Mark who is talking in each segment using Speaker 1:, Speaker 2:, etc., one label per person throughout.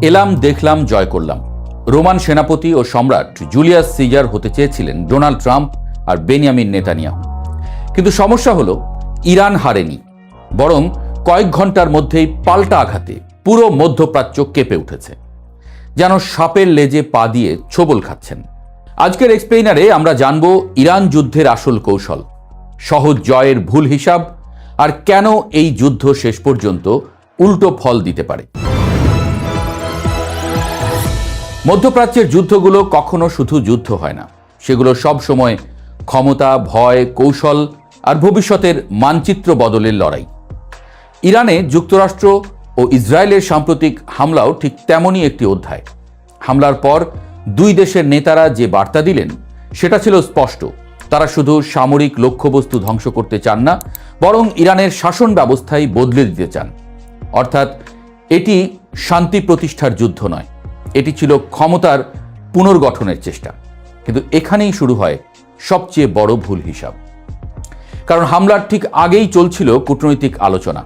Speaker 1: এলাম, দেখলাম, জয় করলাম। রোমান সেনাপতি ও সম্রাট জুলিয়াস সিজার হতে চেয়েছিলেন ডোনাল্ড ট্রাম্প আর বেনিয়ামিন নেতানিয়াহু। কিন্তু সমস্যা হলো ইরান হারেনি, বরং কয়েক ঘন্টার মধ্যেই পাল্টা আঘাতে পুরো মধ্যপ্রাচ্য কেঁপে উঠেছে, যেন সাপের লেজে পা দিয়ে ছোবল খাচ্ছেন। আজকের এক্সপ্লেইনারে আমরা জানব ইরান যুদ্ধের আসল কৌশল, সহজ জয়ের ভুল হিসাব, আর কেন এই যুদ্ধ শেষ পর্যন্ত উল্টো ফল দিতে পারে। মধ্যপ্রাচ্যের যুদ্ধগুলো কখনো শুধু যুদ্ধ হয় না, সেগুলো সব সময় ক্ষমতা, ভয়, কৌশল আর ভবিষ্যতের মানচিত্র বদলের লড়াই। ইরানে যুক্তরাষ্ট্র ও ইসরায়েলের সাম্প্রতিক হামলাও ঠিক তেমনই একটি অধ্যায়। হামলার পর দুই দেশের নেতারা যে বার্তা দিলেন সেটা ছিল স্পষ্ট। তারা শুধু সামরিক লক্ষ্যবস্তু ধ্বংস করতে চান না, বরং ইরানের শাসন ব্যবস্থাই বদলে দিতে চান। অর্থাৎ এটি শান্তি প্রতিষ্ঠার যুদ্ধ নয়, এটি ছিল ক্ষমতার পুনর্গঠনের চেষ্টা। কিন্তু এখানেই শুরু হয় সবচেয়ে বড় ভুল হিসাব। কারণ হামলার ঠিক আগেই চলছিল কূটনৈতিক আলোচনা।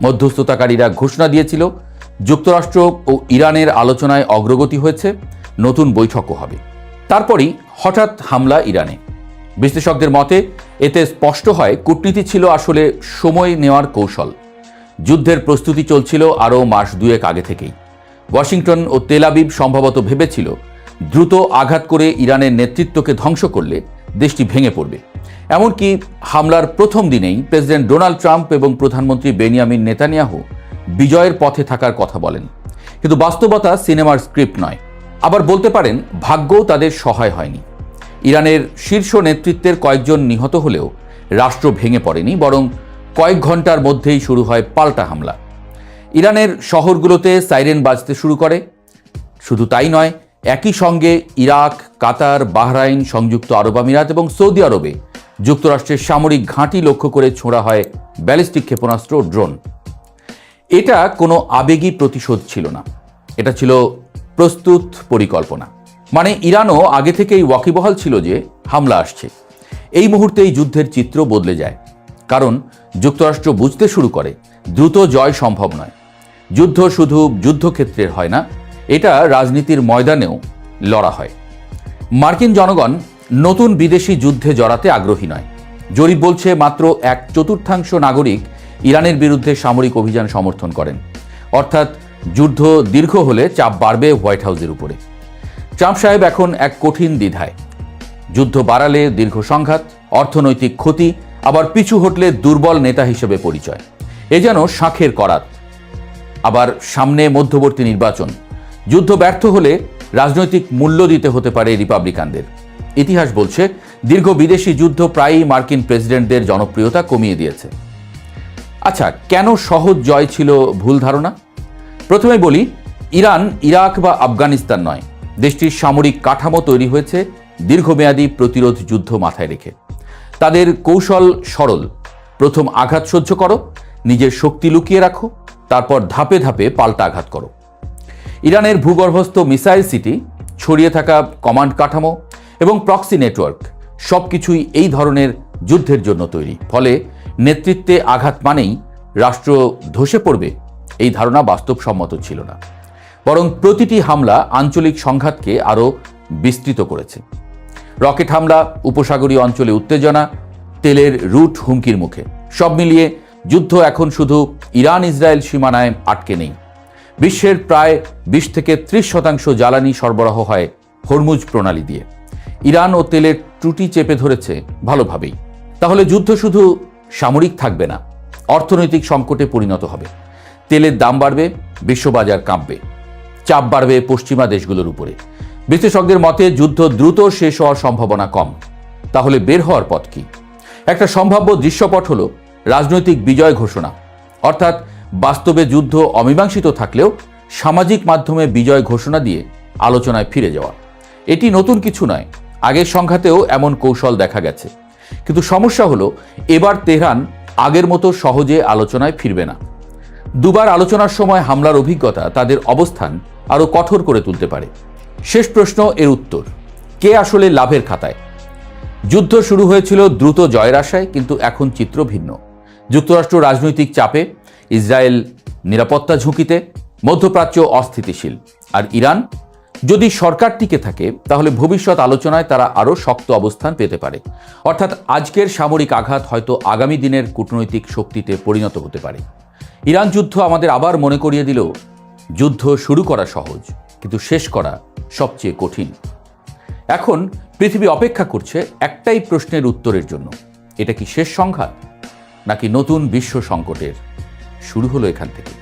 Speaker 1: মধ্যস্থতাকারীরা ঘোষণা দিয়েছিল যুক্তরাষ্ট্র ও ইরানের আলোচনায় অগ্রগতি হয়েছে, নতুন বৈঠকও হবে। তারপরই হঠাৎ হামলা ইরানে। বিশ্লেষকদের মতে এতে স্পষ্ট হয় কূটনীতি ছিল আসলে সময় নেওয়ার কৌশল। যুদ্ধের প্রস্তুতি চলছিল আরও মাস দুয়েক আগে থেকেই। ওয়াশিংটন ও তেল আবিব সম্ভবত ভেবেছিল দ্রুত আঘাত করে ইরানের নেতৃত্বকে ধ্বংস করলে দেশটি ভেঙে পড়বে। এমনকি হামলার প্রথম দিনেই প্রেসিডেন্ট ডোনাল্ড ট্রাম্প এবং প্রধানমন্ত্রী বেনিয়ামিন নেতানিয়াহু বিজয়ের পথে থাকার কথা বলেন। কিন্তু বাস্তবতা সিনেমার স্ক্রিপ্ট নয়। আবার বলতে পারেন ভাগ্যও তাদের সহায় হয়নি। ইরানের শীর্ষ নেতৃত্বের কয়েকজন নিহত হলেও রাষ্ট্র ভেঙে পড়েনি, বরং কয়েক ঘন্টার মধ্যেই শুরু হয় পাল্টা হামলা। ইরানের শহরগুলোতে সাইরেন বাজতে শুরু করে। শুধু তাই নয়, একই সঙ্গে ইরাক, কাতার, বাহরাইন, সংযুক্ত আরব আমিরাত এবং সৌদি আরবে যুক্তরাষ্ট্রের সামরিক ঘাঁটি লক্ষ্য করে ছোঁড়া হয় ব্যালিস্টিক ক্ষেপণাস্ত্র, ড্রোন। এটা কোনো আবেগী প্রতিশোধ ছিল না, এটা ছিল প্রস্তুত পরিকল্পনা। মানে ইরানও আগে থেকেই ওয়াকিবহাল ছিল যে হামলা আসছে। এই মুহূর্তেই যুদ্ধের চিত্র বদলে যায়, কারণ যুক্তরাষ্ট্র বুঝতে শুরু করে দ্রুত জয় সম্ভব নয়। যুদ্ধ শুধু যুদ্ধক্ষেত্রের হয় না, এটা রাজনীতির ময়দানেও লড়া হয়। মার্কিন জনগণ নতুন বিদেশি যুদ্ধে জড়াতে আগ্রহী নয়। জরিপ বলছে মাত্র 1/4 নাগরিক ইরানের বিরুদ্ধে সামরিক অভিযান সমর্থন করেন। অর্থাৎ যুদ্ধ দীর্ঘ হলে চাপ বাড়বে হোয়াইট হাউসের উপরে। ট্রাম্প সাহেব এখন এক কঠিন দ্বিধায়। যুদ্ধ বাড়ালে দীর্ঘ সংঘাত, অর্থনৈতিক ক্ষতি, আবার পিছু হটলে দুর্বল নেতা হিসেবে পরিচয়। এ যেন শাঁখের করাত। আবার সামনে মধ্যবর্তী নির্বাচন। যুদ্ধ ব্যর্থ হলে রাজনৈতিক মূল্য দিতে হতে পারে রিপাবলিকানদের। ইতিহাস বলছে দীর্ঘ বিদেশি যুদ্ধ প্রায়ই মার্কিন প্রেসিডেন্টদের জনপ্রিয়তা কমিয়ে দিয়েছে। আচ্ছা, কেন সহজ জয় ছিল ভুল ধারণা? প্রথমে বলি, ইরান ইরাক বা আফগানিস্তান নয়। দেশটির সামরিক কাঠামো তৈরি হয়েছে দীর্ঘমেয়াদী প্রতিরোধ যুদ্ধ মাথায় রেখে। তাদের কৌশল সরল। প্রথম আঘাত সহ্য করো, নিজের শক্তি লুকিয়ে রাখো, তারপর ধাপে ধাপে পাল্টা আঘাত করো। ইরানের ভূগর্ভস্থ মিসাইল সিটি, ছড়িয়ে থাকা কমান্ড কাঠামো এবং প্রক্সি নেটওয়ার্ক সবকিছুই এই ধরনের যুদ্ধের জন্য তৈরি। ফলে নেতৃত্বে আঘাত মানেই রাষ্ট্র ধসে পড়বে, এই ধারণা বাস্তবসম্মত ছিল না। বরং প্রতিটি হামলা আঞ্চলিক সংঘাতকে আরও বিস্তৃত করেছে। রকেট হামলা, উপসাগরীয় অঞ্চলে উত্তেজনা, তেলের রুট হুমকির মুখে। সব মিলিয়ে যুদ্ধ এখন শুধু ইরান ইসরায়েল সীমানায় আটকে নেই। বিশ্বের প্রায় 20-30% জ্বালানি সরবরাহ হয় হরমুজ প্রণালী দিয়ে। ইরান ও তেলের ত্রুটি চেপে ধরেছে ভালোভাবেই। তাহলে যুদ্ধ শুধু সামরিক থাকবে না, অর্থনৈতিক সংকটে পরিণত হবে। তেলের দাম বাড়বে, বিশ্ববাজার কাঁপবে, চাপ বাড়বে পশ্চিমা দেশগুলোর উপরে। বিশ্লেষকদের মতে যুদ্ধ দ্রুত শেষ হওয়ার সম্ভাবনা কম। তাহলে বের হওয়ার পথ কি? একটা সম্ভাব্য দৃশ্যপট হলো রাজনৈতিক বিজয় ঘোষণা। অর্থাৎ বাস্তবে যুদ্ধ অমীমাংসিত থাকলেও সামাজিক মাধ্যমে বিজয় ঘোষণা দিয়ে আলোচনায় ফিরে যাওয়া। এটি নতুন কিছু নয়, আগের সংঘাতেও এমন কৌশল দেখা গেছে। কিন্তু সমস্যা হলো এবার তেহরান আগের মতো সহজে আলোচনায় ফিরবে না। দুবার আলোচনার সময় হামলার অভিজ্ঞতা তাদের অবস্থান আরও কঠোর করে তুলতে পারে। শেষ প্রশ্ন, এর উত্তর, কে আসলে লাভের খাতায়? যুদ্ধ শুরু হয়েছিল দ্রুত জয়ের আশায়, কিন্তু এখন চিত্র ভিন্ন। যুক্তরাষ্ট্র রাজনৈতিক চাপে, ইসরায়েল নিরাপত্তা ঝুঁকিতে, মধ্যপ্রাচ্য অস্থিতিশীল। আর ইরান যদি সরকার টিকে থাকে তাহলে ভবিষ্যৎ আলোচনায় তারা আরও শক্ত অবস্থান পেতে পারে। অর্থাৎ আজকের সামরিক আঘাত হয়তো আগামী দিনের কূটনৈতিক শক্তিতে পরিণত হতে পারে। ইরান যুদ্ধ আমাদের আবার মনে করিয়ে দিল, যুদ্ধ শুরু করা সহজ, কিন্তু শেষ করা সবচেয়ে কঠিন। এখন পৃথিবী অপেক্ষা করছে একটাই প্রশ্নের উত্তরের জন্য, এটা কি শেষ সংঘাত নাকি নতুন বিশ্ব সংকটের শুরু হলো এখান থেকে?